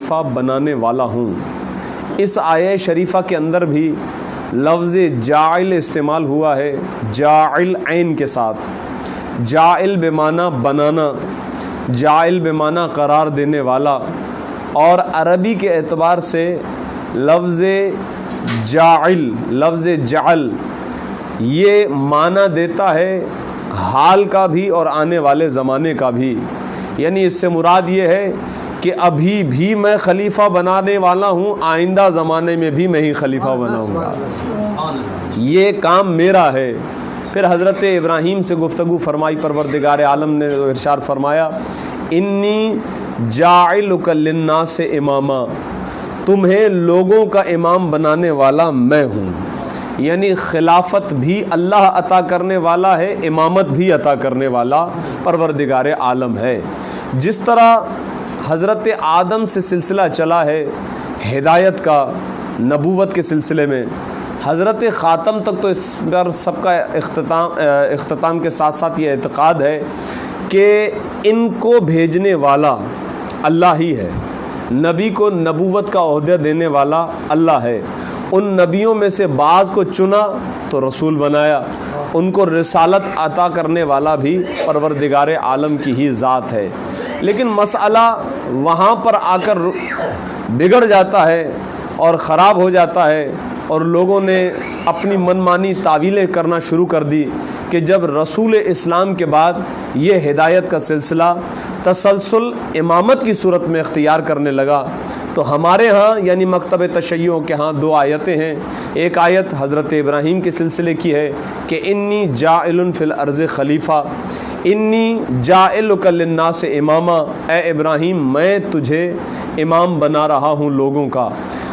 خلیفہ بنانے والا ہوں۔ اس آیہ شریفہ کے اندر بھی لفظ جاعل استعمال ہوا ہے، جاعل عین کے ساتھ۔ جاعل بمعنی بنانا، جاعل بمعنی قرار دینے والا، اور عربی کے اعتبار سے لفظ جاعل، لفظ جعل، یہ معنی دیتا ہے حال کا بھی اور آنے والے زمانے کا بھی۔ یعنی اس سے مراد یہ ہے کہ ابھی بھی میں خلیفہ بنانے والا ہوں، آئندہ زمانے میں بھی میں ہی خلیفہ بناؤں گا، یہ کام میرا ہے۔ پھر حضرت ابراہیم سے گفتگو فرمائی پروردگار عالم نے، ارشاد فرمایا انی جاعلک للناس اماما، تمہیں لوگوں کا امام بنانے والا میں ہوں۔ یعنی خلافت بھی اللہ عطا کرنے والا ہے، امامت بھی عطا کرنے والا پروردگار عالم ہے۔ جس طرح حضرت آدم سے سلسلہ چلا ہے ہدایت کا نبوت کے سلسلے میں، حضرت خاتم تک تو اس پر سب کا اختتام کے ساتھ ساتھ یہ اعتقاد ہے کہ ان کو بھیجنے والا اللہ ہی ہے، نبی کو نبوت کا عہدہ دینے والا اللہ ہے۔ ان نبیوں میں سے بعض کو چنا تو رسول بنایا، ان کو رسالت عطا کرنے والا بھی پروردگار عالم کی ہی ذات ہے۔ لیکن مسئلہ وہاں پر آ کر بگڑ جاتا ہے اور خراب ہو جاتا ہے، اور لوگوں نے اپنی منمانی تعویلیں کرنا شروع کر دی کہ جب رسول اسلام کے بعد یہ ہدایت کا سلسلہ تسلسل امامت کی صورت میں اختیار کرنے لگا، تو ہمارے ہاں یعنی مکتب تشیعوں کے ہاں دو آیتیں ہیں۔ ایک آیت حضرت ابراہیم کے سلسلے کی ہے کہ انی جاعل فی الارض خلیفہ، انی جاعلک للناس اماما، اے ابراہیم میں تجھے امام بنا رہا ہوں لوگوں کا۔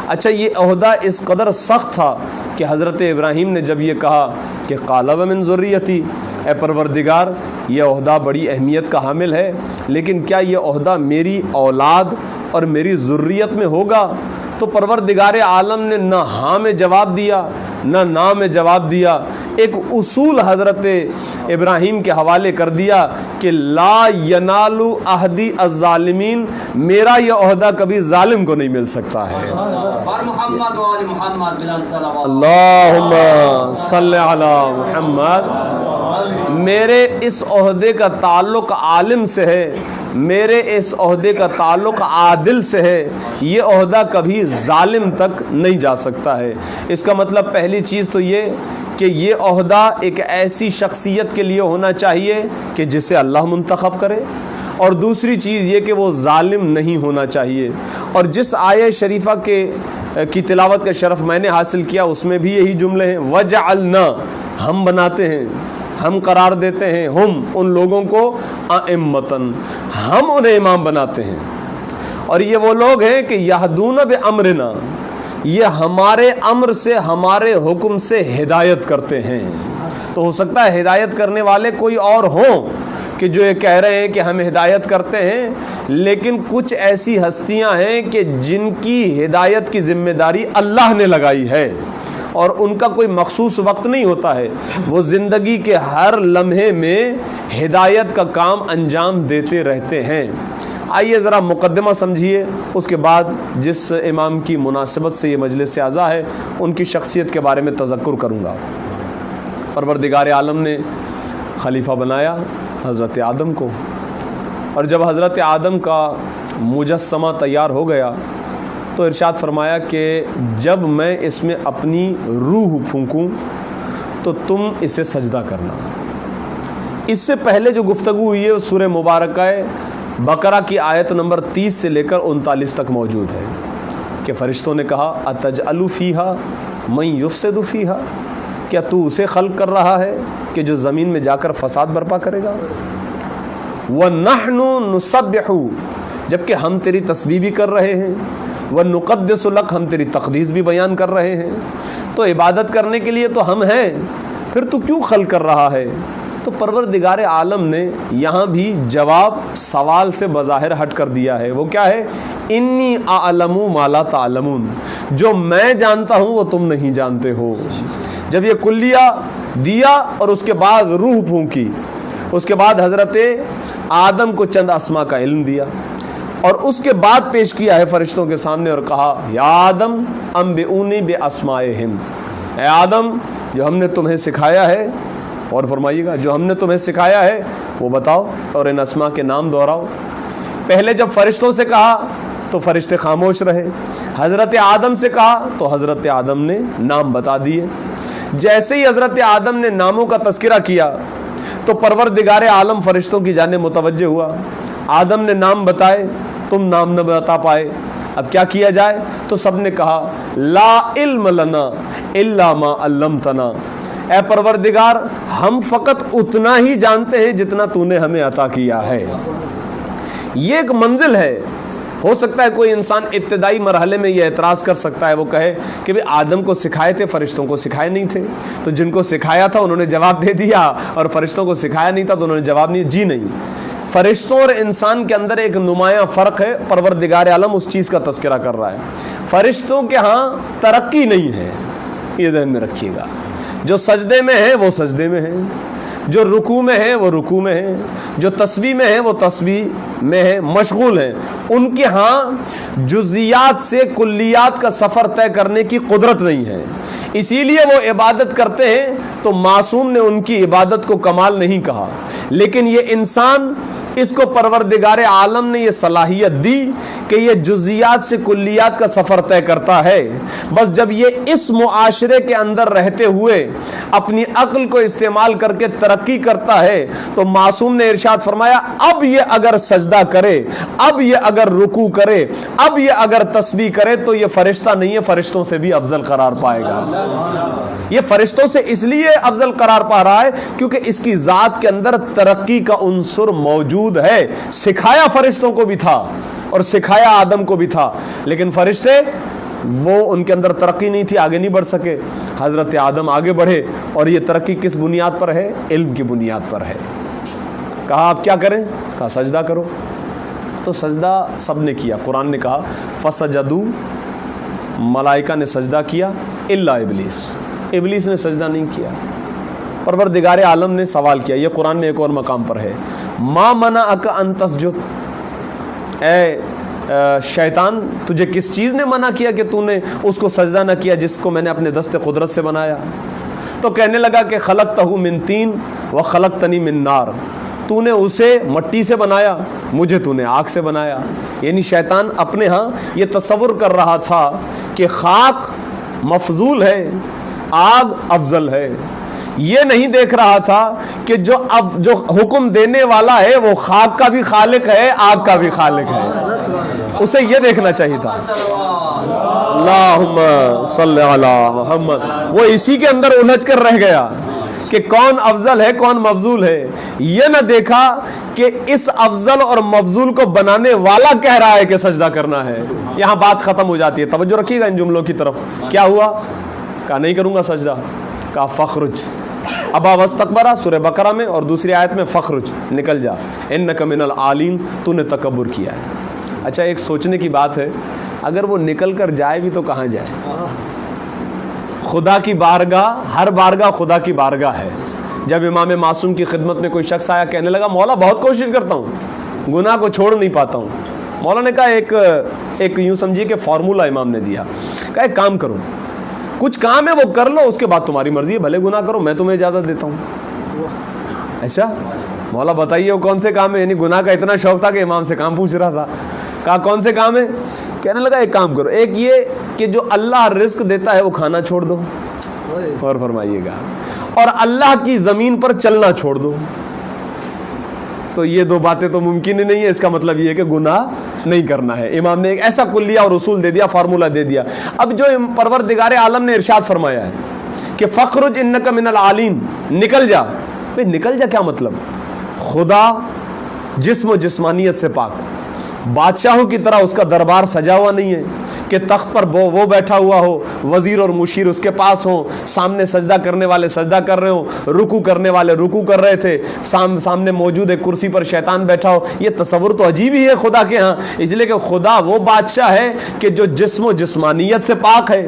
اچھا، یہ عہدہ اس قدر سخت تھا کہ حضرت ابراہیم نے جب یہ کہا کہ قال ومن ذریتی، اے پروردگار یہ عہدہ بڑی اہمیت کا حامل ہے، لیکن کیا یہ عہدہ میری اولاد اور میری ذریت میں ہوگا؟ تو پروردگار عالم نے نہ ہاں میں جواب دیا نہ نا میں جواب دیا، ایک اصول حضرت ابراہیم کے حوالے کر دیا کہ لا ینال عہدی الظالمین، میرا یہ عہدہ کبھی ظالم کو نہیں مل سکتا ہے۔ اللہم صلی علی محمد، میرے اس عہدے کا تعلق عالم سے ہے، میرے اس عہدے کا تعلق عادل سے ہے، یہ عہدہ کبھی ظالم تک نہیں جا سکتا ہے۔ اس کا مطلب پہلی چیز تو یہ کہ یہ عہدہ ایک ایسی شخصیت کے لیے ہونا چاہیے کہ جسے اللہ منتخب کرے، اور دوسری چیز یہ کہ وہ ظالم نہیں ہونا چاہیے۔ اور جس آیہ شریفہ کی تلاوت کا شرف میں نے حاصل کیا اس میں بھی یہی جملے ہیں، وجعلنا، ہم بناتے ہیں، ہم قرار دیتے ہیں، ہم ان لوگوں کو ائمتن، ہم انہیں امام بناتے ہیں۔ اور یہ وہ لوگ ہیں کہ یہدون بامرنا، یہ ہمارے امر سے، ہمارے حکم سے ہدایت کرتے ہیں۔ تو ہو سکتا ہے ہدایت کرنے والے کوئی اور ہوں کہ جو یہ کہہ رہے ہیں کہ ہم ہدایت کرتے ہیں، لیکن کچھ ایسی ہستیاں ہیں کہ جن کی ہدایت کی ذمہ داری اللہ نے لگائی ہے، اور ان کا کوئی مخصوص وقت نہیں ہوتا ہے، وہ زندگی کے ہر لمحے میں ہدایت کا کام انجام دیتے رہتے ہیں۔ آئیے ذرا مقدمہ سمجھیے، اس کے بعد جس امام کی مناسبت سے یہ مجلس اعزا ہے ان کی شخصیت کے بارے میں تذکر کروں گا۔ پروردگار عالم نے خلیفہ بنایا حضرت آدم کو، اور جب حضرت آدم کا مجسمہ تیار ہو گیا تو ارشاد فرمایا کہ جب میں اس میں اپنی روح پھونکوں تو تم اسے سجدہ کرنا۔ اس سے پہلے جو گفتگو ہوئی ہے سورہ مبارکہ بقرہ کی آیت نمبر 30 سے لے کر 39 تک موجود ہے کہ فرشتوں نے کہا اتجعل فیہا من یفسد فیہا، کیا تو اسے خلق کر رہا ہے کہ جو زمین میں جا کر فساد برپا کرے گا؟ وَنَحْنُ نُسَبِّحُ، جبکہ ہم تیری تسبیح بھی کر رہے ہیں، وَنُقَدِّسُ لَكَ، ہم تیری تقدیس بھی بیان کر رہے ہیں، تو عبادت کرنے کے لیے تو ہم ہیں، پھر تو کیوں خلق کر رہا ہے؟ تو پروردگار عالم نے یہاں بھی جواب سوال سے بظاہر ہٹ کر دیا ہے۔ وہ کیا ہے؟ انی اعلم ما لا تعلمون، جو میں جانتا ہوں وہ تم نہیں جانتے ہو۔ جب یہ کلیہ دیا اور اس کے بعد روح پھونکی، اس کے بعد حضرت آدم کو چند اسما کا علم دیا، اور اس کے بعد پیش کیا ہے فرشتوں کے سامنے اور کہا یا آدم انبئونی باسمائہم، اے آدم جو ہم نے تمہیں سکھایا ہے، اور فرمائیے گا جو ہم نے تمہیں سکھایا ہے وہ بتاؤ اور ان اسماء کے نام دہراؤ۔ پہلے جب فرشتوں سے کہا تو فرشتے خاموش رہے، حضرت آدم سے کہا تو حضرت آدم نے نام بتا دیے۔ جیسے ہی حضرت آدم نے ناموں کا تذکرہ کیا تو پروردگار عالم فرشتوں کی جانب متوجہ ہوا۔ آدم نے نام بتائے، تم نام نہ بتا پائے، اب کیا کیا جائے؟ تو سب نے کہا لا علم لنا الا ما علمتنا، اے پروردگار ہم فقط اتنا ہی جانتے ہیں جتنا تو نے ہمیں عطا کیا ہے۔ یہ ایک منزل ہے۔ ہو سکتا ہے کوئی انسان ابتدائی مرحلے میں یہ اعتراض کر سکتا ہے، وہ کہے کہ بھی آدم کو سکھائے تھے، فرشتوں کو سکھائے نہیں تھے، تو جن کو سکھایا تھا انہوں نے جواب دے دیا اور فرشتوں کو سکھایا نہیں تھا تو انہوں نے جواب نہیں۔ جی نہیں، فرشتوں اور انسان کے اندر ایک نمایاں فرق ہے، پروردگار عالم اس چیز کا تذکرہ کر رہا ہے۔ فرشتوں کے ہاں ترقی نہیں ہے، یہ ذہن میں رکھیے گا۔ جو سجدے میں ہے وہ سجدے میں ہے، جو رکوع میں ہے وہ رکوع میں ہے، جو تسبیح میں ہے وہ تسبیح میں ہے، مشغول ہیں۔ ان کے ہاں جزیات سے کلیات کا سفر طے کرنے کی قدرت نہیں ہے، اسی لیے وہ عبادت کرتے ہیں تو معصوم نے ان کی عبادت کو کمال نہیں کہا۔ لیکن یہ انسان، اس کو پروردگار عالم نے یہ صلاحیت دی کہ یہ جزیات سے کلیات کا سفر طے کرتا ہے۔ بس جب یہ اس معاشرے کے اندر رہتے ہوئے اپنی عقل کو استعمال کر کے ترقی کرتا ہے تو معصوم نے ارشاد فرمایا اب یہ اگر سجدہ کرے، اب یہ اگر رکوع کرے، اب یہ اگر تسبیح کرے تو یہ فرشتہ نہیں ہے، فرشتوں سے بھی افضل قرار پائے گا۔ یہ فرشتوں سے اس لیے افضل قرار پا رہا ہے کیونکہ اس کی ذات کے اندر ترقی کا عنصر موجود ہے۔ سکھایا فرشتوں کو بھی تھا اور سکھایا آدم کو بھی تھا، لیکن فرشتے وہ ان کے اندر ترقی نہیں تھی، آگے نہیں بڑھ سکے۔ حضرت آدم آگے بڑھے اور یہ ترقی کس بنیاد پر ہے؟ علم کی بنیاد پر ہے۔ کہا آپ کیا کریں؟ کہا سجدہ کرو، تو سجدہ سب نے کیا۔ قرآن نے کہا فسجدوا، ملائکہ نے سجدہ کیا الا ابلیس، ابلیس نے سجدہ نہیں کیا۔ پروردگار عالم نے سوال کیا، یہ قرآن میں ایک اور مقام پر ہے، ما منعک ان تسجد، اے شیطان تجھے کس چیز نے منع کیا کہ تو نے اس کو سجدہ نہ کیا جس کو میں نے اپنے دست قدرت سے بنایا؟ تو کہنے لگا کہ خلقتہ من طین وخلقتنی من نار، تو نے اسے مٹی سے بنایا، مجھے تو نے آگ سے بنایا۔ یعنی شیطان اپنے ہاں یہ تصور کر رہا تھا کہ خاک مفضول ہے، آگ افضل ہے۔ یہ نہیں دیکھ رہا تھا کہ جو حکم دینے والا ہے وہ خاک کا بھی خالق ہے، آگ کا بھی خالق ہے۔ اسے یہ دیکھنا چاہیے تھا۔ اللہم صلی علی محمد۔ وہ اسی کے اندر الجھ کر رہ گیا کہ کون افضل ہے کون مفضول ہے۔ یہ نہ دیکھا کہ اس افضل اور مفضول کو بنانے والا کہہ رہا ہے کہ سجدہ کرنا ہے۔ یہاں بات ختم ہو جاتی ہے۔ توجہ رکھیے گا ان جملوں کی طرف۔ کیا ہوا؟ کہا نہیں کروں گا سجدہ۔ کہا فخرج، ابا واستکبرا سورہ بقرہ میں، اور دوسری آیت میں فخرج، نکل جا، انک من العالین، تو نے تکبر کیا ہے۔ اچھا ایک سوچنے کی بات ہے، اگر وہ نکل کر جائے بھی تو کہاں جائے؟ خدا کی بارگاہ، ہر بارگاہ خدا کی بارگاہ ہے۔ جب امام معصوم کی خدمت میں کوئی شخص آیا، کہنے لگا مولا بہت کوشش کرتا ہوں، گناہ کو چھوڑ نہیں پاتا ہوں۔ مولا نے کہا ایک یوں سمجھیے کہ فارمولہ امام نے دیا، کہا ایک کام کرو، کچھ کام ہے وہ کر لو، اس کے بعد تمہاری مرضی ہے، بھلے گناہ کرو، میں تمہیں اجازت دیتا ہوں۔ اچھا مولا بتائیے وہ کون سے کام ہے؟ یعنی گناہ کا اتنا شوق تھا کہ امام سے کام پوچھ رہا تھا۔ کہا کون سے کام ہے؟ کہنے لگا ایک کام کرو، ایک یہ کہ جو اللہ رزق دیتا ہے وہ کھانا چھوڑ دو، اور فرمائیے گا، اور اللہ کی زمین پر چلنا چھوڑ دو۔ تو یہ دو باتیں تو ممکن ہی نہیں ہے، اس کا مطلب یہ ہے کہ گناہ نہیں کرنا ہے۔ امام نے ایک ایسا کلیہ اور اصول دے دیا، فارمولہ دے دیا۔ اب جو پروردگار عالم نے ارشاد فرمایا ہے کہ فخرج انک من العالین، نکل جا، بھئی نکل جا کیا مطلب؟ خدا جسم و جسمانیت سے پاک، بادشاہوں کی طرح اس کا دربار سجا ہوا نہیں ہے کہ تخت پر وہ بیٹھا ہوا ہو، وزیر اور مشیر اس کے پاس ہوں، سامنے سجدہ کرنے والے سجدہ کر رہے ہوں، رکوع کرنے والے رکوع کر رہے تھے، سامنے موجود ہے کرسی پر شیطان بیٹھا ہو۔ یہ تصور تو عجیب ہی ہے خدا کے ہاں، اس لیے کہ خدا وہ بادشاہ ہے کہ جو جسم و جسمانیت سے پاک ہے۔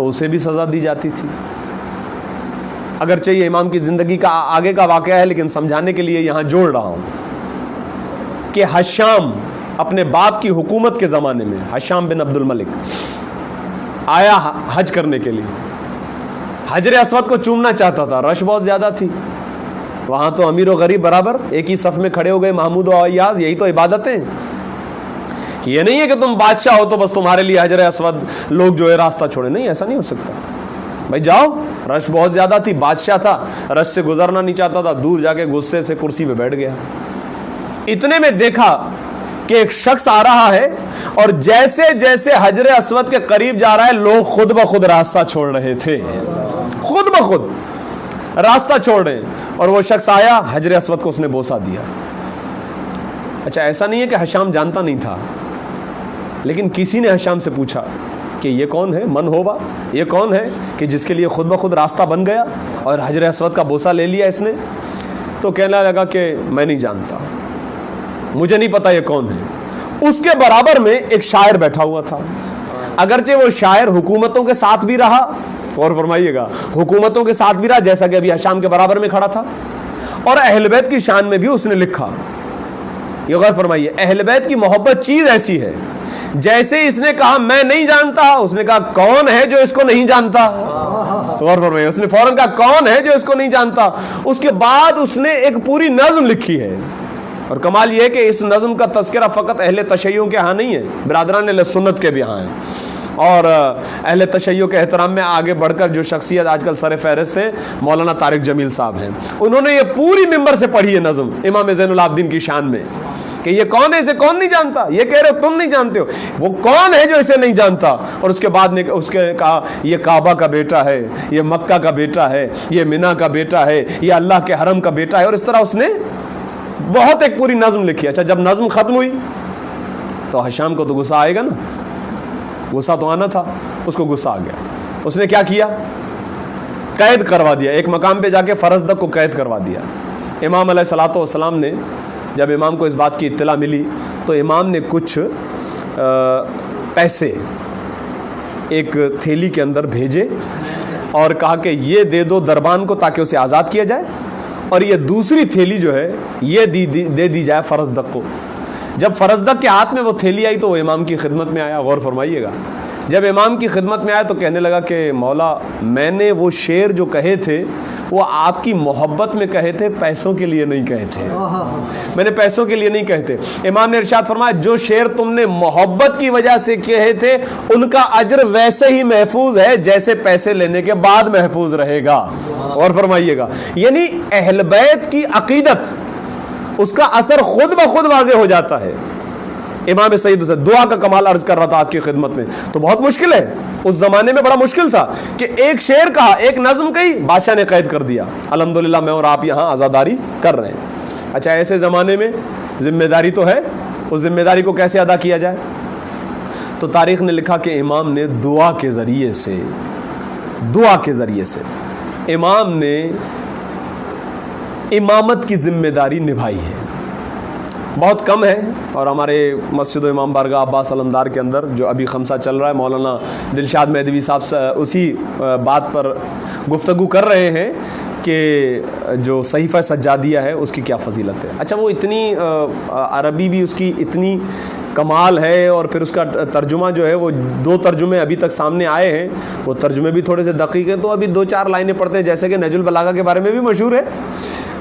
تو اسے بھی سزا دی جاتی تھی. اگرچہ یہ امام کی زندگی کا آگے کا واقعہ ہے، لیکن سمجھانے کے لیے یہاں جوڑ رہا ہوں کہ حشام اپنے باپ کی حکومت کے زمانے میں، حشام بن عبد الملک آیا حج کرنے کے لیے. حجر اسود کو چومنا چاہتا تھا، رش بہت زیادہ تھی وہاں، تو امیر و غریب برابر ایک ہی صف میں کھڑے ہو گئے، محمود و ایاز. یہی تو عبادتیں. یہ نہیں ہے کہ تم بادشاہ ہو تو بس تمہارے لیے حجر اسود لوگ جو ہے راستہ چھوڑے. نہیں، ایسا نہیں ہو سکتا. بھائی جاؤ، رش بہت زیادہ تھی، بادشاہ تھا، رش سے گزرنا نہیں چاہتا تھا، دور جا کے غصے سے کرسی پہ بیٹھ گیا. اتنے میں دیکھا کہ ایک شخص آ رہا ہے اور جیسے جیسے حجر اسود کے قریب جا رہا ہے لوگ خود بخود راستہ چھوڑ رہے تھے، خود بخود راستہ چھوڑ رہے ہیں. اور وہ شخص آیا، حجر اسود کو اس نے بوسہ دیا. اچھا، ایسا نہیں ہے کہ حشام جانتا نہیں تھا، لیکن کسی نے حشام سے پوچھا کہ یہ کون ہے، من ہوبا، یہ کون ہے کہ جس کے لیے خود بخود راستہ بن گیا اور حجر اسود کا بوسہ لے لیا اس نے؟ تو کہنے لگا کہ میں نہیں جانتا، مجھے نہیں پتا یہ کون ہے. اس کے برابر میں ایک شاعر بیٹھا ہوا تھا. اگرچہ وہ شاعر حکومتوں کے ساتھ بھی رہا، اور فرمائیے گا حکومتوں کے ساتھ بھی رہا، جیسا کہ ابھی حشام کے برابر میں کھڑا تھا، اور اہل بیت کی شان میں بھی اس نے لکھا. یہ غور فرمائیے، اہل بیت کی محبت چیز ایسی ہے، جیسے اس نے کہا میں نہیں جانتا، اس نے کہا کون ہے جو اس کو نہیں جانتا. غور فرمائیے، اس نے فوراً کہا کون ہے جو اس کو نہیں جانتا. اس کے بعد اس نے ایک پوری نظم لکھی ہے. اور کمال یہ ہے کہ اس نظم کا تذکرہ فقط اہل تشیع کے ہاں نہیں ہے، برادران اہل سنت کے بھی ہاں ہے. اور اہل تشیع کے احترام میں آگے بڑھ کر جو شخصیت آج کل سر فہرست ہے، مولانا طارق جمیل صاحب ہیں. انہوں نے یہ پوری ممبر سے پڑھی ہے نظم امام زین العابدین کی شان میں کہ یہ کون ہے، اسے کون نہیں جانتا. یہ کہہ رہے ہو تم نہیں جانتے ہو، وہ کون ہے جو اسے نہیں جانتا. اور اس کے بعد نے اس کے کہا یہ کعبہ کا بیٹا ہے، یہ مکہ کا بیٹا ہے، یہ مینا کا بیٹا ہے، یہ اللہ کے حرم کا بیٹا ہے. اور اس طرح اس نے بہت ایک پوری نظم لکھی. اچھا، جب نظم ختم ہوئی تو حشام کو تو غصہ آئے گا نا، غصہ تو آنا تھا. اس کو غصہ آ گیا. اس نے کیا کیا؟ قید کروا دیا. ایک مقام پہ جا کے فرزدق کو قید کروا دیا. امام علیہ الصلوۃ والسلام نے جب امام کو اس بات کی اطلاع ملی تو امام نے کچھ پیسے ایک تھیلی کے اندر بھیجے اور کہا کہ یہ دے دو دربان کو تاکہ اسے آزاد کیا جائے، اور یہ دوسری تھیلی جو ہے یہ دے دی جائے فرزدق کو. جب فرزدق کے ہاتھ میں وہ تھیلی آئی تو وہ امام کی خدمت میں آیا. غور فرمائیے گا، جب امام کی خدمت میں آیا تو کہنے لگا کہ مولا، میں نے وہ شعر جو کہے تھے وہ آپ کی محبت میں کہے تھے، پیسوں کے لیے نہیں کہے تھے. میں نے پیسوں کے لیے نہیں کہے تھے. امام نے ارشاد فرمایا جو شعر تم نے محبت کی وجہ سے کہے تھے ان کا اجر ویسے ہی محفوظ ہے جیسے پیسے لینے کے بعد محفوظ رہے گا. اور فرمائیے گا، یعنی اہل بیت کی عقیدت، اس کا اثر خود بخود واضح ہو جاتا ہے. امام سید سے دعا کا کمال عرض کر رہا تھا آپ کی خدمت میں. تو بہت مشکل ہے، اس زمانے میں بڑا مشکل تھا کہ ایک شعر کہا، ایک نظم کہی، بادشاہ نے قید کر دیا. الحمدللہ میں اور آپ یہاں آزاداری کر رہے ہیں. اچھا، ایسے زمانے میں ذمہ داری تو ہے، اس ذمہ داری کو کیسے ادا کیا جائے؟ تو تاریخ نے لکھا کہ امام نے دعا کے ذریعے سے امام نے امامت کی ذمہ داری نبھائی ہے. بہت کم ہے، اور ہمارے مسجد و امام بارگاہ عباس علمدار کے اندر جو ابھی خمسہ چل رہا ہے، مولانا دلشاد مہدوی صاحب اسی بات پر گفتگو کر رہے ہیں کہ جو صحیفہ سجادیہ ہے اس کی کیا فضیلت ہے. اچھا، وہ اتنی عربی بھی اس کی اتنی کمال ہے، اور پھر اس کا ترجمہ جو ہے وہ 2 ترجمے ابھی تک سامنے آئے ہیں، وہ ترجمے بھی تھوڑے سے دقیق ہیں. تو ابھی 2-4 لائنیں پڑھتے ہیں، جیسے کہ نہج البلاغہ کے بارے میں بھی مشہور ہے.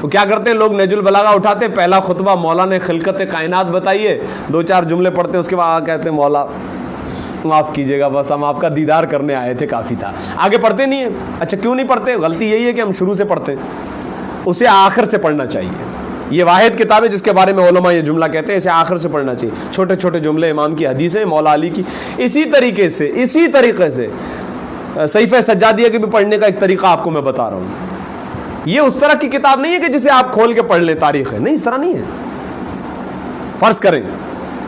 وہ کیا کرتے ہیں لوگ، نہج البلاغہ اٹھاتے، پہلا خطبہ مولا نے خلقت کائنات بتائیے، 2-4 جملے پڑھتے ہیں، اس کے بعد کہتے ہیں مولا معاف کیجیے گا، بس ہم آپ کا دیدار کرنے آئے تھے، کافی تھا. آگے پڑھتے نہیں ہیں. اچھا، کیوں نہیں پڑھتے؟ غلطی یہی ہے کہ ہم شروع سے پڑھتے ہیں، اسے آخر سے پڑھنا چاہیے. یہ واحد کتاب ہے جس کے بارے میں علماء یہ جملہ کہتے ہیں اسے آخر سے پڑھنا چاہیے. چھوٹے چھوٹے جملے امام کی حدیثیں، مولا علی کی. اسی طریقے سے صحیفہ سجادیہ کے بھی پڑھنے کا ایک طریقہ آپ کو میں بتا رہا ہوں. یہ اس طرح کی کتاب نہیں ہے کہ جسے آپ کھول کے پڑھ لیں تاریخ ہے، نہیں، اس طرح نہیں ہے. فرض کریں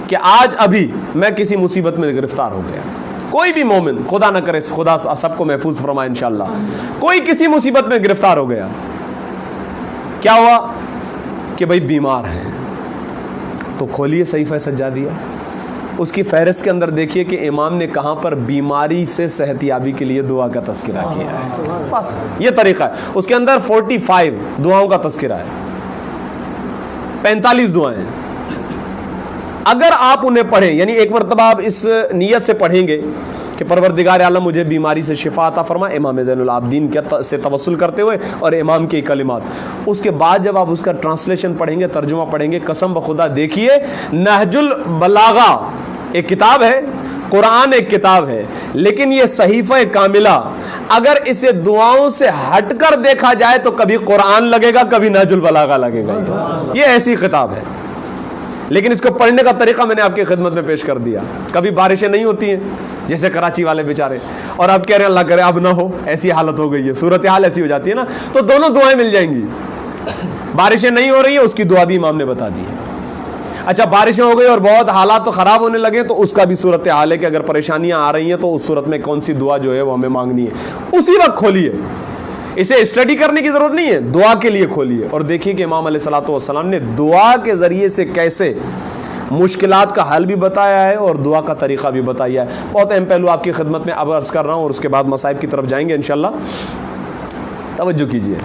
کہ آج ابھی میں کسی مصیبت میں گرفتار ہو گیا، کوئی بھی مومن، خدا نہ کرے، خدا سب کو محفوظ فرمائے انشاءاللہ، کوئی کسی مصیبت میں گرفتار ہو گیا. کیا ہوا کہ بھائی بیمار ہیں، تو کھولیے صحیفہ سجادیہ، اس کی فہرست کے اندر دیکھیے کہ امام نے کہاں پر بیماری سے صحت یابی کے لیے دعا کا تذکرہ کیا ہے. بس یہ طریقہ ہے. اس کے اندر 45 دعاؤں کا تذکرہ ہے, 45 دعائیں. اگر آپ انہیں پڑھیں, یعنی ایک مرتبہ آپ اس نیت سے پڑھیں گے کہ پروردگار عالم مجھے بیماری سے شفا عطا فرما, امام زین العابدین سے توسل کرتے ہوئے اور امام کے کلمات. اس کے بعد جب آپ اس کا ٹرانسلیشن پڑھیں گے, ترجمہ پڑھیں گے, قسم بخدا دیکھیے نہج البلاغہ ایک کتاب ہے, قرآن ایک کتاب ہے, لیکن یہ صحیفہ کاملہ اگر اسے دعاؤں سے ہٹ کر دیکھا جائے تو کبھی قرآن لگے گا, کبھی نہج البلاغہ لگے گا. یہ ایسی کتاب ہے, لیکن اس کو پڑھنے کا طریقہ میں نے آپ کی خدمت میں پیش کر دیا. کبھی بارشیں نہیں ہوتی ہیں جیسے کراچی والے بیچارے, اور آپ کہہ رہے ہیں اللہ کرے اب نہ ہو, ایسی حالت ہو گئی ہے, صورتحال ایسی ہو جاتی ہے نا, تو دونوں دعائیں مل جائیں گی. بارشیں نہیں ہو رہی ہیں, اس کی دعا بھی امام نے بتا دی ہے. اچھا بارشیں ہو گئی اور بہت حالات تو خراب ہونے لگے, تو اس کا بھی صورتحال ہے کہ اگر پریشانیاں آ رہی ہیں تو اس صورت میں کون سی دعا جو ہے وہ ہمیں مانگنی ہے, اسی وقت کھولیے. اسے اسٹڈی کرنے کی ضرورت نہیں ہے, دعا کے لیے کھولیے. اور دیکھیے کہ امام علیہ الصلوۃ والسلام نے دعا کے ذریعے سے کیسے مشکلات کا حل بھی بتایا ہے اور دعا کا طریقہ بھی بتایا ہے. بہت اہم پہلو آپ کی خدمت میں اب عرض کر رہا ہوں, اور اس کے بعد مصائب کی طرف جائیں گے انشاءاللہ. توجہ کیجیے,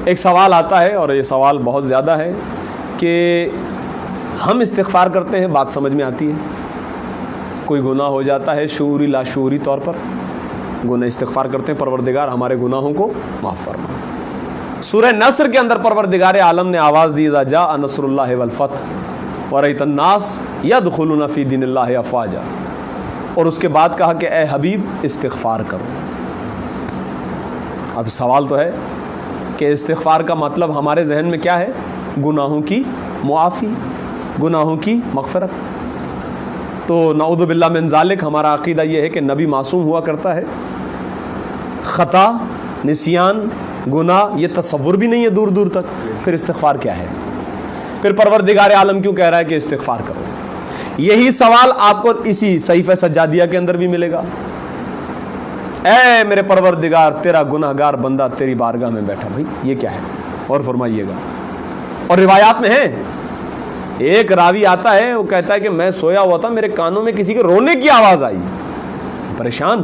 ایک سوال آتا ہے اور یہ سوال بہت زیادہ ہے کہ ہم استغفار کرتے ہیں, بات سمجھ میں آتی ہے, کوئی گناہ ہو جاتا ہے شعوری لاشعوری طور پر, گناہ استغفار کرتے ہیں پروردگار ہمارے گناہوں کو معاف فرما. سورہ نصر کے اندر پروردگار عالم نے آواز دی اذا جاء نصر اللہ والفتح ورأیت الناس یدخلون فی دین اللہ افواجا, اور اس کے بعد کہا کہ اے حبیب استغفار کرو. اب سوال تو ہے کہ استغفار کا مطلب ہمارے ذہن میں کیا ہے؟ گناہوں کی معافی, گناہوں کی مغفرت. تو نعوذ باللہ من ذالک, ہمارا عقیدہ یہ ہے کہ نبی معصوم ہوا کرتا ہے, خطا, نسیان, گناہ یہ تصور بھی نہیں ہے دور دور تک. پھر استغفار کیا ہے؟ پھر پروردگار عالم کیوں کہہ رہا ہے کہ استغفار کرو؟ یہی سوال آپ کو اسی صحیفہ سجادیہ کے اندر بھی ملے گا. اے میرے پروردگار تیرا گناہگار بندہ تیری بارگاہ میں بیٹھا. بھائی یہ کیا ہے؟ اور فرمائیے گا. اور روایات میں ہے, ایک راوی آتا ہے, وہ کہتا ہے کہ میں سویا ہوا تھا, میرے کانوں میں کسی کے رونے کی آواز آئی, پریشان.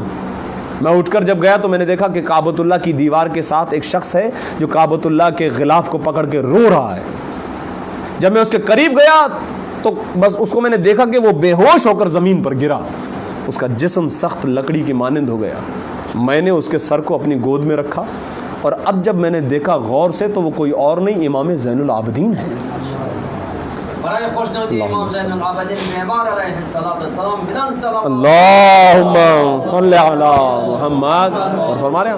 میں اٹھ کر جب گیا تو میں نے دیکھا کہ کعبۃ اللہ کی دیوار کے ساتھ ایک شخص ہے جو کعبۃ اللہ کے غلاف کو پکڑ کے رو رہا ہے. جب میں اس کے قریب گیا تو بس اس کو میں نے دیکھا کہ وہ بے ہوش ہو کر زمین پر گرا, اس کا جسم سخت لکڑی کی مانند ہو گیا. میں نے اس کے سر کو اپنی گود میں رکھا, اور اب جب میں نے دیکھا غور سے تو وہ کوئی اور نہیں, امام زین العابدین ہے. اللہم صلی علی محمد. اور فرما رہے ہیں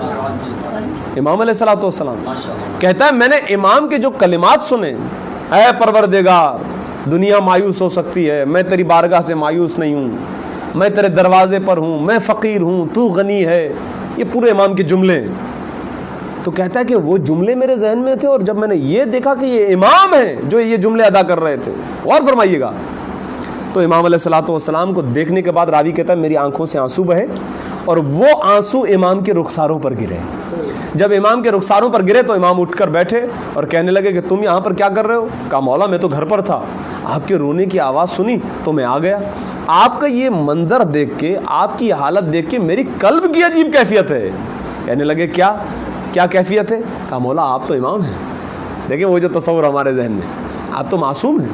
امام علیہ الصلوۃ والسلام کہتا ہے میں نے امام کے جو کلمات سنے, اے پروردگار دنیا مایوس ہو سکتی ہے, میں تیری بارگاہ سے مایوس نہیں ہوں, میں تیرے دروازے پر ہوں, میں فقیر ہوں, تو غنی ہے, یہ پورے امام کے جملے. تو کہتا ہے کہ وہ جملے میرے ذہن میں تھے, اور جب میں نے یہ دیکھا کہ یہ امام ہیں جو یہ جملے ادا کر رہے تھے. اور فرمائیے گا, تو امام علیہ الصلوۃ والسلام کو دیکھنے کے بعد راوی کہتا ہے میری آنکھوں سے آنسو بہے, اور وہ آنسو امام کے رخساروں پر گرے. جب امام کے رخساروں پر گرے تو امام اٹھ کر بیٹھے اور کہنے لگے کہ تم یہاں پر کیا کر رہے ہو؟ کہا مولا میں تو گھر پر تھا, آپ کے رونے کی آواز سنی تو میں آ گیا. آپ کا یہ منظر دیکھ کے, آپ کی حالت دیکھ کے میری قلب کی عجیب کیفیت ہے. کہنے لگے کیا کیا کیفیت ہے؟ کہا مولا آپ تو امام ہیں. دیکھیں وہ جو تصور ہمارے ذہن میں, آپ تو معصوم ہیں,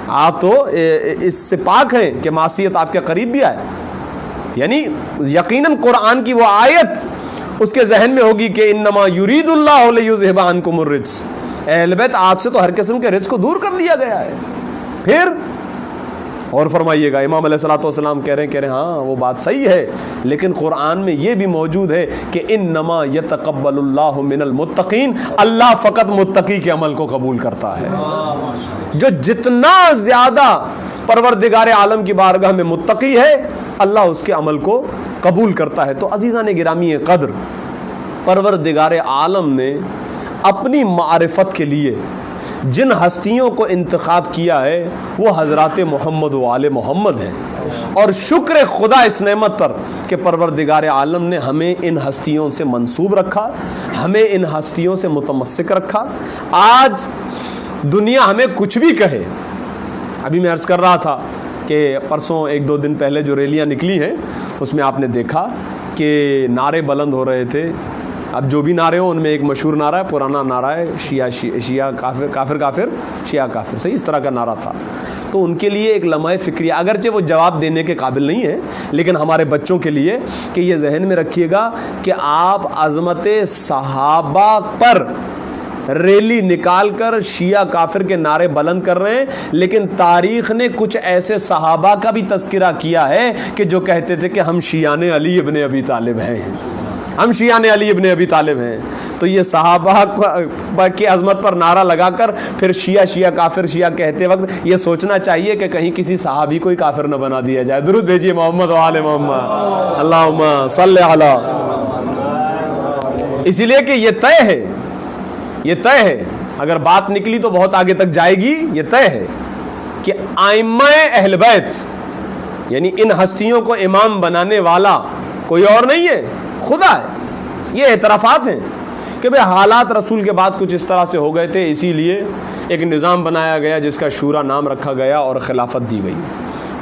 آپ تو اس سے پاک ہیں کہ معصیت آپ کے قریب بھی آئے. یعنی یقیناً قرآن کی وہ آیت اس کے ذہن میں ہوگی کہ انما یرید اللہ لیذھب عنکم الرجس, اہل بیت آپ سے تو ہر قسم کے رجس کو دور کر دیا گیا ہے. پھر اور فرمائیے گا, امام علیہ الصلوۃ والسلام کہہ رہے ہیں ہاں وہ بات صحیح ہے, لیکن قرآن میں یہ بھی موجود ہے کہ انما یتقبل اللہ من المتقین, اللہ فقط متقی کے عمل کو قبول کرتا ہے. جو جتنا زیادہ پروردگار عالم کی بارگاہ میں متقی ہے اللہ اس کے عمل کو قبول کرتا ہے. تو عزیزان گرامی قدر, پروردگار عالم نے اپنی معرفت کے لیے جن ہستیوں کو انتخاب کیا ہے وہ حضرات محمد و آل محمد ہیں, اور شکر خدا اس نعمت پر کہ پروردگار عالم نے ہمیں ان ہستیوں سے منسوب رکھا, ہمیں ان ہستیوں سے متمسک رکھا. آج دنیا ہمیں کچھ بھی کہے, ابھی میں عرض کر رہا تھا کہ پرسوں 1-2 دن پہلے جو ریلیاں نکلی ہیں اس میں آپ نے دیکھا کہ نعرے بلند ہو رہے تھے. اب جو بھی نعرے ہوں ان میں ایک مشہور نعرہ ہے, پرانا نعرہ ہے, شیعہ کافر کافر کافر شیعہ کافر, صحیح اس طرح کا نعرہ تھا. تو ان کے لیے ایک لمحہ فکریہ, اگرچہ وہ جواب دینے کے قابل نہیں ہے, لیکن ہمارے بچوں کے لیے کہ یہ ذہن میں رکھیے گا کہ آپ عظمت صحابہ پر ریلی نکال کر شیعہ کافر کے نعرے بلند کر رہے ہیں, لیکن تاریخ نے کچھ ایسے صحابہ کا بھی تذکرہ کیا ہے کہ جو کہتے تھے کہ ہم شیعان علی ابن ابی طالب ہیں, ہم شیعان علی ابن ابی طالب ہیں. تو یہ صحابہ کی عظمت پر نعرہ لگا کر پھر شیعہ کافر شیعہ کہتے وقت یہ سوچنا چاہیے کہ کہیں کسی صحابی کو ہی کافر نہ بنا دیا جائے. درود بھیجیے محمد و آل محمد, اللہم صلی علی. اسی لیے کہ یہ طے ہے, یہ طے ہے, اگر بات نکلی تو بہت آگے تک جائے گی. یہ طے ہے کہ ائمہ اہل بیت یعنی ان ہستیوں کو امام بنانے والا کوئی اور نہیں ہے, خدا ہے. یہ اعترافات ہیں کہ بھئی حالات رسول کے بعد کچھ اس طرح سے ہو گئے تھے, اسی لیے ایک نظام بنایا گیا جس کا شورا نام رکھا گیا اور خلافت دی گئی.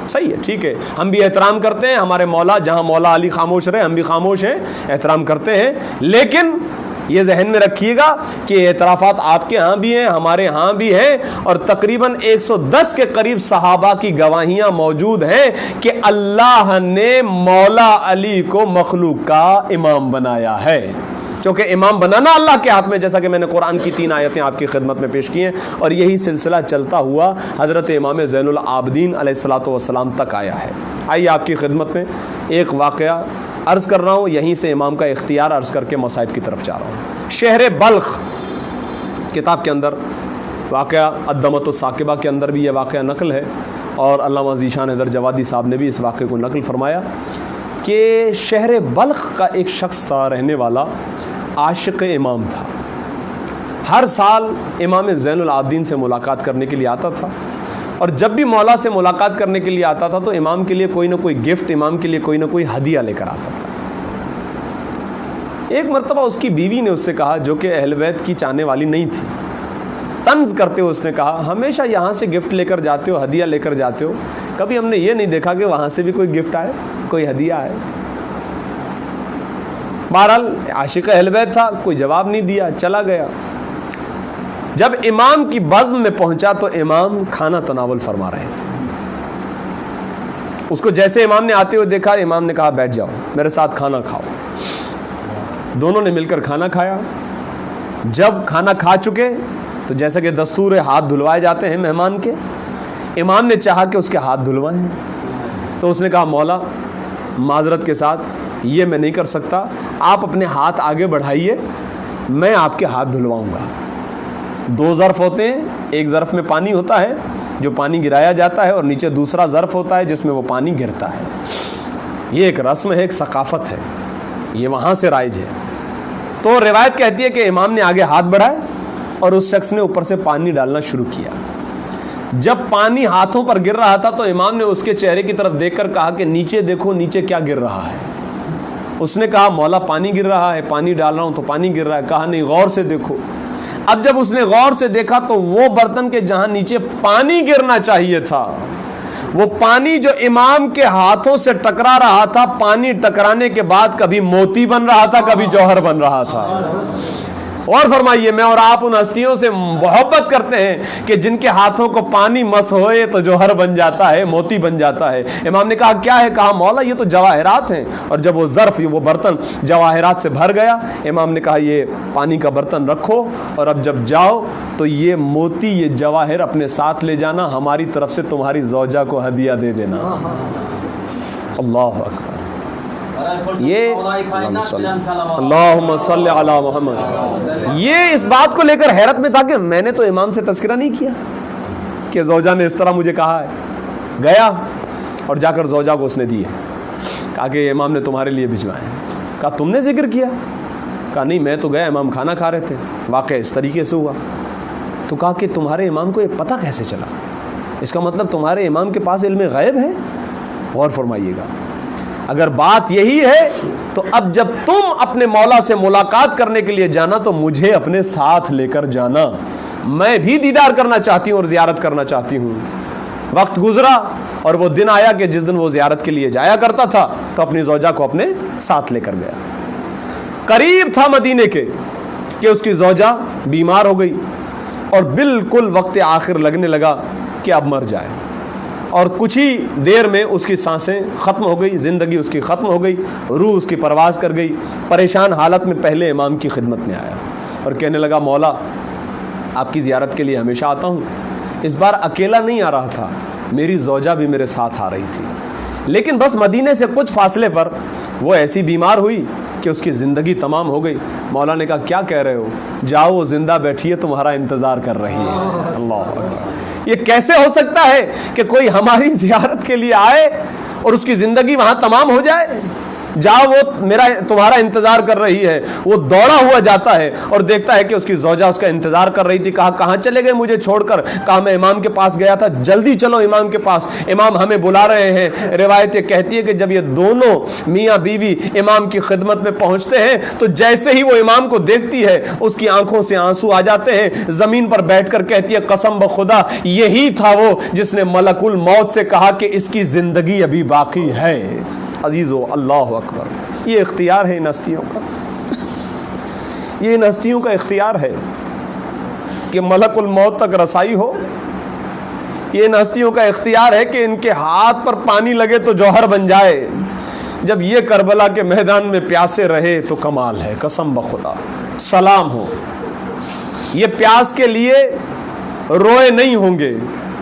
صحیح ہے, ٹھیک ہے, ہم بھی احترام کرتے ہیں, ہمارے مولا جہاں مولا علی خاموش رہے ہم بھی خاموش ہیں, احترام کرتے ہیں. لیکن یہ ذہن میں رکھیے گا کہ اعترافات آپ کے ہاں بھی ہیں, ہمارے ہاں بھی ہیں, اور تقریباً 110 کے قریب صحابہ کی گواہیاں موجود ہیں کہ اللہ نے مولا علی کو مخلوق کا امام بنایا ہے. چونکہ امام بنانا اللہ کے ہاتھ میں, جیسا کہ میں نے قرآن کی 3 آیتیں آپ کی خدمت میں پیش کی ہیں, اور یہی سلسلہ چلتا ہوا حضرت امام زین العابدین علیہ الصلوۃ والسلام تک آیا ہے. آئیے آپ کی خدمت میں ایک واقعہ عرض کر رہا ہوں, یہیں سے امام کا اختیار عرض کر کے مصائب کی طرف جا رہا ہوں. شہر بلخ کتاب کے اندر واقعہ الدمۃ الثاقبہ کے اندر بھی یہ واقعہ نقل ہے, اور علامہ ذیشان حیدر جوادی صاحب نے بھی اس واقعے کو نقل فرمایا کہ شہر بلخ کا ایک شخص تھا, رہنے والا, عاشق امام تھا. ہر سال امام زین العابدین سے ملاقات کرنے کے لیے آتا تھا, اور جب بھی مولا سے ملاقات کرنے کے لیے آتا تھا تو امام کے لیے کوئی نہ کوئی گفٹ, امام کے لیے کوئی نہ کوئی ہدیہ لے کر آتا تھا. ایک مرتبہ اس کی بیوی نے اس سے کہا, جو کہ اہل بیت کی چاہنے والی نہیں تھی, طنز کرتے ہوئے اس نے کہا, ہمیشہ یہاں سے گفٹ لے کر جاتے ہو, ہدیہ لے کر جاتے ہو, کبھی ہم نے یہ نہیں دیکھا کہ وہاں سے بھی کوئی گفٹ آئے, کوئی ہدیہ آئے. بہرحال عاشق اہل بیت تھا, کوئی جواب نہیں دیا, چلا گیا. جب امام کی بزم میں پہنچا تو امام کھانا تناول فرما رہے تھے. اس کو جیسے امام نے آتے ہوئے دیکھا, امام نے کہا بیٹھ جاؤ, میرے ساتھ کھانا کھاؤ. دونوں نے مل کر کھانا کھایا. جب کھانا کھا چکے تو جیسا کہ دستور ہے ہاتھ دھلوائے جاتے ہیں مہمان کے, امام نے چاہا کہ اس کے ہاتھ دھلوائیں, تو اس نے کہا مولا معذرت کے ساتھ یہ میں نہیں کر سکتا, آپ اپنے ہاتھ آگے بڑھائیے, میں آپ کے ہاتھ دھلواؤں گا. 2 ظرف ہوتے ہیں, ایک ظرف میں پانی ہوتا ہے جو پانی گرایا جاتا ہے, اور نیچے دوسرا ظرف ہوتا ہے جس میں وہ پانی گرتا ہے. یہ ایک رسم ہے, ایک ثقافت ہے, یہ وہاں سے رائج ہے. تو روایت کہتی ہے کہ امام نے آگے ہاتھ بڑھائے اور اس شخص نے اوپر سے پانی ڈالنا شروع کیا. جب پانی ہاتھوں پر گر رہا تھا تو امام نے اس کے چہرے کی طرف دیکھ کر کہا کہ نیچے دیکھو, نیچے کیا گر رہا ہے. اس نے کہا مولا پانی گر رہا ہے, پانی ڈال رہا ہوں تو پانی گر رہا ہے. کہا نہیں, غور سے دیکھو. اب جب اس نے غور سے دیکھا تو وہ برتن کے جہاں نیچے پانی گرنا چاہیے تھا, وہ پانی جو امام کے ہاتھوں سے ٹکرا رہا تھا, پانی ٹکرانے کے بعد کبھی موتی بن رہا تھا, کبھی جوہر بن رہا تھا. اور فرمائیے, میں اور آپ ان ہستیوں سے محبت کرتے ہیں کہ جن کے ہاتھوں کو پانی مس ہوئے تو جوہر بن جاتا ہے, موتی بن جاتا ہے. امام نے کہا کیا ہے؟ کہا مولا یہ تو جواہرات ہیں. اور جب وہ ظرف, وہ برتن جواہرات سے بھر گیا, امام نے کہا یہ پانی کا برتن رکھو, اور اب جب جاؤ تو یہ موتی, یہ جواہر اپنے ساتھ لے جانا, ہماری طرف سے تمہاری زوجہ کو ہدیہ دے دینا. اللہ اکبر. یہ اللہم صلی علی محمد, یہ اس بات کو لے کر حیرت میں تھا کہ میں نے تو امام سے تذکرہ نہیں کیا کہ زوجہ نے اس طرح مجھے کہا ہے. گیا اور جا کر زوجہ کو اس نے دیے, کہا کہ امام نے تمہارے لیے بھجوائے. کہا تم نے ذکر کیا؟ کہا نہیں, میں تو گیا, امام کھانا کھا رہے تھے, واقعہ اس طریقے سے ہوا. تو کہا کہ تمہارے امام کو یہ پتہ کیسے چلا؟ اس کا مطلب تمہارے امام کے پاس علم غیب ہے. غور فرمائیے گا, اگر بات یہی ہے تو اب جب تم اپنے مولا سے ملاقات کرنے کے لیے جانا تو مجھے اپنے ساتھ لے کر جانا, میں بھی دیدار کرنا چاہتی ہوں اور زیارت کرنا چاہتی ہوں. وقت گزرا اور وہ دن آیا کہ جس دن وہ زیارت کے لیے جایا کرتا تھا تو اپنی زوجہ کو اپنے ساتھ لے کر گیا. قریب تھا مدینے کے کہ اس کی زوجہ بیمار ہو گئی اور بالکل وقت آخر لگنے لگا کہ اب مر جائے, اور کچھ ہی دیر میں اس کی سانسیں ختم ہو گئی, زندگی اس کی ختم ہو گئی, روح اس کی پرواز کر گئی. پریشان حالت میں پہلے امام کی خدمت میں آیا اور کہنے لگا مولا آپ کی زیارت کے لیے ہمیشہ آتا ہوں, اس بار اکیلا نہیں آ رہا تھا, میری زوجہ بھی میرے ساتھ آ رہی تھی, لیکن بس مدینے سے کچھ فاصلے پر وہ ایسی بیمار ہوئی کہ اس کی زندگی تمام ہو گئی. مولا نے کہا کیا کہہ رہے ہو, جاؤ وہ زندہ بیٹھی ہے, تمہارا انتظار کر رہی ہے. اللہ اکبر. یہ کیسے ہو سکتا ہے کہ کوئی ہماری زیارت کے لیے آئے اور اس کی زندگی وہاں تمام ہو جائے؟ جاؤ وہ تمہارا انتظار کر رہی ہے. وہ دوڑا ہوا جاتا ہے اور دیکھتا ہے کہ اس کی زوجہ اس کا انتظار کر رہی تھی. کہا کہاں چلے گئے مجھے چھوڑ کر؟ کہا میں امام کے پاس گیا تھا, جلدی چلو امام کے پاس, امام ہمیں بلا رہے ہیں. روایت یہ کہتی ہے کہ جب یہ دونوں میاں بیوی امام کی خدمت میں پہنچتے ہیں تو جیسے ہی وہ امام کو دیکھتی ہے اس کی آنکھوں سے آنسو آ جاتے ہیں, زمین پر بیٹھ کر کہتی ہے قسم بخدا یہی تھا وہ جس نے ملک الموت سے کہا کہ اس کی زندگی ابھی باقی ہے. عزیزو اللہ اکبر. یہ اختیار ہے ان ہستیوں کا, یہ ان ہستیوں کا اختیار ہے کہ ملک الموت تک رسائی ہو. یہ ان ہستیوں کا اختیار ہے کہ ان کے ہاتھ پر پانی لگے تو جوہر بن جائے. جب یہ کربلا کے میدان میں پیاسے رہے تو کمال ہے, قسم بخدا سلام ہو. یہ پیاس کے لیے روئے نہیں ہوں گے,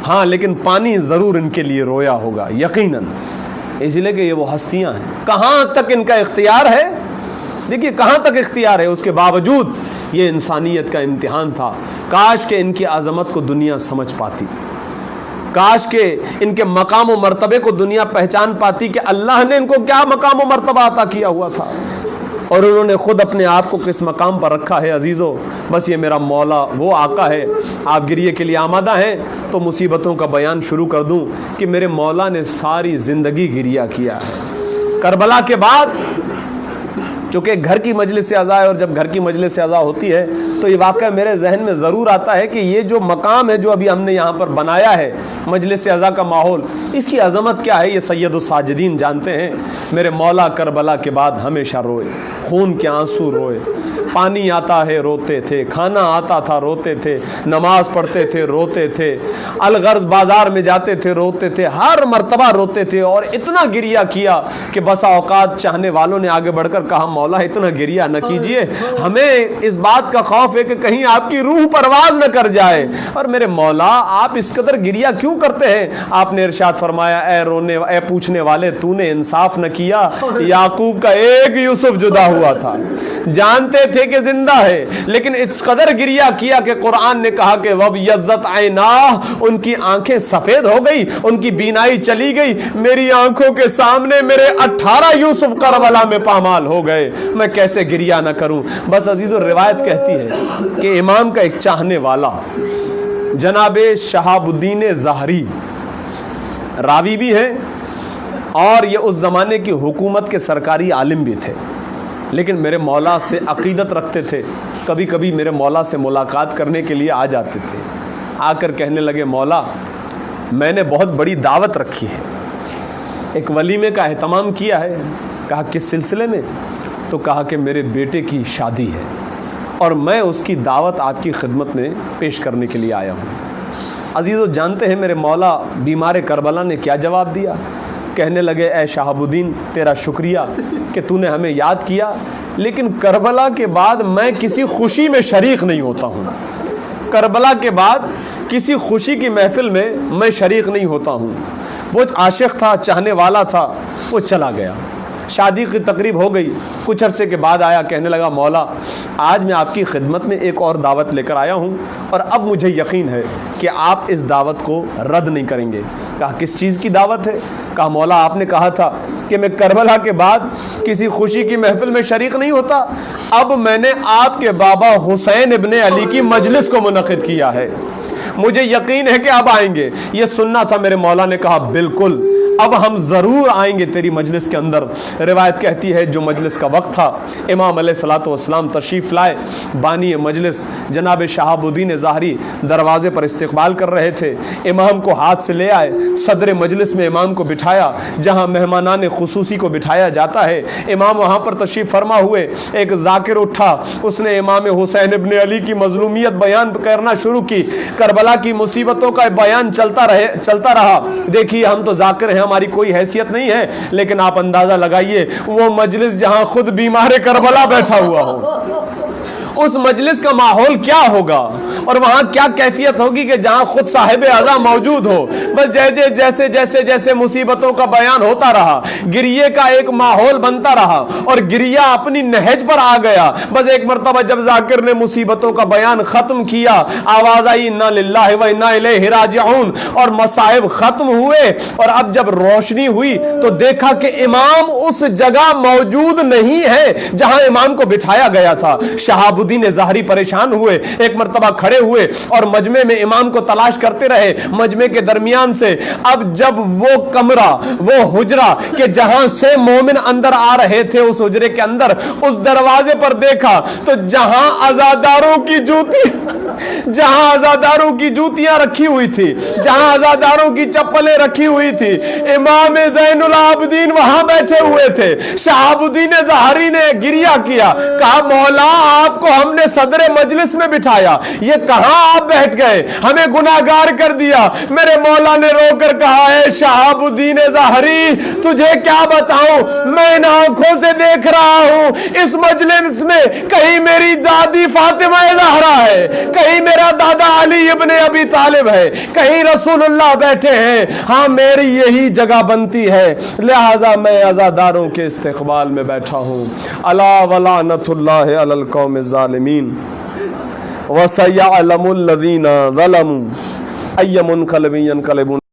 ہاں لیکن پانی ضرور ان کے لیے رویا ہوگا یقیناً, اس لیے کہ یہ وہ ہستیاں ہیں. کہاں تک ان کا اختیار ہے, دیکھیے کہاں تک اختیار ہے. اس کے باوجود یہ انسانیت کا امتحان تھا. کاش کہ ان کی عظمت کو دنیا سمجھ پاتی, کاش کہ ان کے مقام و مرتبے کو دنیا پہچان پاتی کہ اللہ نے ان کو کیا مقام و مرتبہ عطا کیا ہوا تھا اور انہوں نے خود اپنے آپ کو کس مقام پر رکھا ہے. عزیزو بس یہ میرا مولا وہ آقا ہے. آپ گریے کے لیے آمادہ ہیں تو مصیبتوں کا بیان شروع کر دوں کہ میرے مولا نے ساری زندگی گریہ کیا ہے. کربلا کے بعد چونکہ گھر کی مجلس اعزاء ہے, اور جب گھر کی مجلس اعزاء ہوتی ہے تو یہ واقعہ میرے ذہن میں ضرور آتا ہے کہ یہ جو مقام ہے جو ابھی ہم نے یہاں پر بنایا ہے, مجلس اعزاء کا ماحول, اس کی عظمت کیا ہے یہ سید الساجدین جانتے ہیں. میرے مولا کربلا کے بعد ہمیشہ روئے, خون کے آنسو روئے. پانی آتا ہے روتے تھے, کھانا آتا تھا روتے تھے, نماز پڑھتے تھے روتے تھے, الغرض بازار میں جاتے تھے روتے تھے, ہر مرتبہ روتے تھے. اور اتنا گریہ کیا کہ بسا اوقات چاہنے والوں نے آگے بڑھ کر کہا مولا اتنا گریہ نہ کیجئے, ہمیں اس بات کا خوف ہے کہ کہیں آپ کی روح پرواز نہ کر جائے. اور میرے مولا آپ اس قدر گریہ کیوں کرتے ہیں؟ آپ نے ارشاد فرمایا اے پوچھنے والے تو نے انصاف نہ کیا, یعقوب کا ایک یوسف جدا ہوا تھا, جانتے تھے کہ زندہ ہے لیکن اس قدر گریہ کیا کہ قرآن نے کہا کہ وَبْيَضَّتْ عَيْنَاهُ, ان کی آنکھیں سفید ہو گئی, ان کی بینائی چلی گئی. میری آنکھوں کے سامنے میرے 18 یوسف کربلا میں پامال ہو گئے, میں کیسے گریہ نہ کروں. بس عزیزو روایت کہتی ہے کہ امام کا ایک چاہنے والا جناب شہاب الدین ظاہری راوی بھی ہے, اور یہ اس زمانے کی حکومت کے سرکاری عالم بھی تھے, لیکن میرے مولا سے عقیدت رکھتے تھے. کبھی کبھی میرے مولا سے ملاقات کرنے کے لیے آ جاتے تھے. آ کر کہنے لگے مولا میں نے بہت بڑی دعوت رکھی ہے, ایک ولیمے کا اہتمام کیا ہے. کہا کس سلسلے میں؟ تو کہا کہ میرے بیٹے کی شادی ہے اور میں اس کی دعوت آپ کی خدمت میں پیش کرنے کے لیے آیا ہوں. عزیزو جانتے ہیں میرے مولا بیمار کربلا نے کیا جواب دیا؟ کہنے لگے اے شہاب الدین تیرا شکریہ کہ تو نے ہمیں یاد کیا, لیکن کربلا کے بعد میں کسی خوشی میں شریک نہیں ہوتا ہوں. کربلا کے بعد کسی خوشی کی محفل میں میں شریک نہیں ہوتا ہوں. وہ عاشق تھا, چاہنے والا تھا, وہ چلا گیا. شادی کی تقریب ہو گئی, کچھ عرصے کے بعد آیا, کہنے لگا مولا آج میں آپ کی خدمت میں ایک اور دعوت لے کر آیا ہوں اور اب مجھے یقین ہے کہ آپ اس دعوت کو رد نہیں کریں گے. کہا کس چیز کی دعوت ہے؟ کہا مولا آپ نے کہا تھا کہ میں کربلا کے بعد کسی خوشی کی محفل میں شریک نہیں ہوتا, اب میں نے آپ کے بابا حسین ابن علی کی مجلس کو منعقد کیا ہے, مجھے یقین ہے کہ اب آئیں گے. یہ سننا تھا. میرے مولا نے کہا بالکل اب ہم ضرور آئیں گے تیری مجلس کے اندر۔ روایت کہتی ہے جو مجلس کا وقت تھا، امام علیہ الصلوۃ والسلام تشریف لائے، بانی مجلس جناب شہاب الدین ظاہری دروازے پر استقبال کر رہے تھے، امام کو ہاتھ سے لے آئے، صدر مجلس میں امام کو بٹھایا، جہاں مہمانان خصوصی کو بٹھایا جاتا ہے، امام وہاں پر تشریف فرما ہوئے۔ ایک ذاکر اٹھا، اس نے امام حسین ابن علی کی مظلومیت بیان کرنا شروع کی، کربلا کی مصیبتوں کا بیان چلتا رہا۔ دیکھیے ہم تو ذاکر ہیں، ہماری کوئی حیثیت نہیں ہے، لیکن آپ اندازہ لگائیے وہ مجلس جہاں خود بیمار کربلا بیٹھا ہوا ہو، اس مجلس کا ماحول کیا ہوگا اور وہاں کیا کیفیت ہوگی کہ جہاں خود صاحب اعظم موجود ہو۔ بس جیسے جیسے جیسے مصیبتوں کا بیان ہوتا رہا، گریے کا ایک ماحول بنتا رہا اور گریہ اپنی نہج پر آ گیا۔ بس ایک مرتبہ جب ذاکر نے مصیبتوں کا بیان ختم کیا، آواز آئی انا للہ و انا الیہ راجعون، اور مصائب ختم ہوئے، اور اب جب روشنی ہوئی تو دیکھا کہ امام اس جگہ موجود نہیں ہے جہاں امام کو بٹھایا گیا تھا۔ شہاب الدین ظاہری پریشان ہوئے، ایک مرتبہ کھڑے ہوئے اور مجمع میں امام کو تلاش کرتے رہے، مجمع کے درمیان سے۔ اب جب وہ کمرہ، وہ حجرہ کہ جہاں سے مومن اندر آ رہے تھے، اس حجرے کے اندر اس دروازے پر دیکھا تو جہاں عزاداروں کی جوتیاں رکھی ہوئی تھی، جہاں عزاداروں کی چپلیں رکھی ہوئی تھی، امام زین العابدین وہاں بیٹھے ہوئے تھے۔ شہاب الدین ظاہری نے گریہ کیا، کہا مولا آپ کو ہم نے صدر مجلس میں بٹھایا، یہ کہاں آپ بیٹھ گئے، ہمیں گناہگار کر دیا۔ میرے مولا نے رو کر کہا اے شہاب الدین ظاہری تجھے کیا بتاؤں، میں ان آنکھوں سے دیکھ رہا ہوں اس مجلس میں کہیں میری دادی فاطمہ زہرا ہے، کہیں میرا دادا علی ابن ابی طالب ہے، کہیں رسول اللہ بیٹھے ہیں، ہاں میری یہی جگہ بنتی ہے، لہذا میں عزاداروں کے استقبال میں بیٹھا ہوں۔ الا ولعنۃ اللہ علی القوم الظالمین وَسَيَعْلَمُ الَّذِينَ ظَلَمُوا أَيَّ مُنْقَلَبٍ يَنْقَلِبُونَ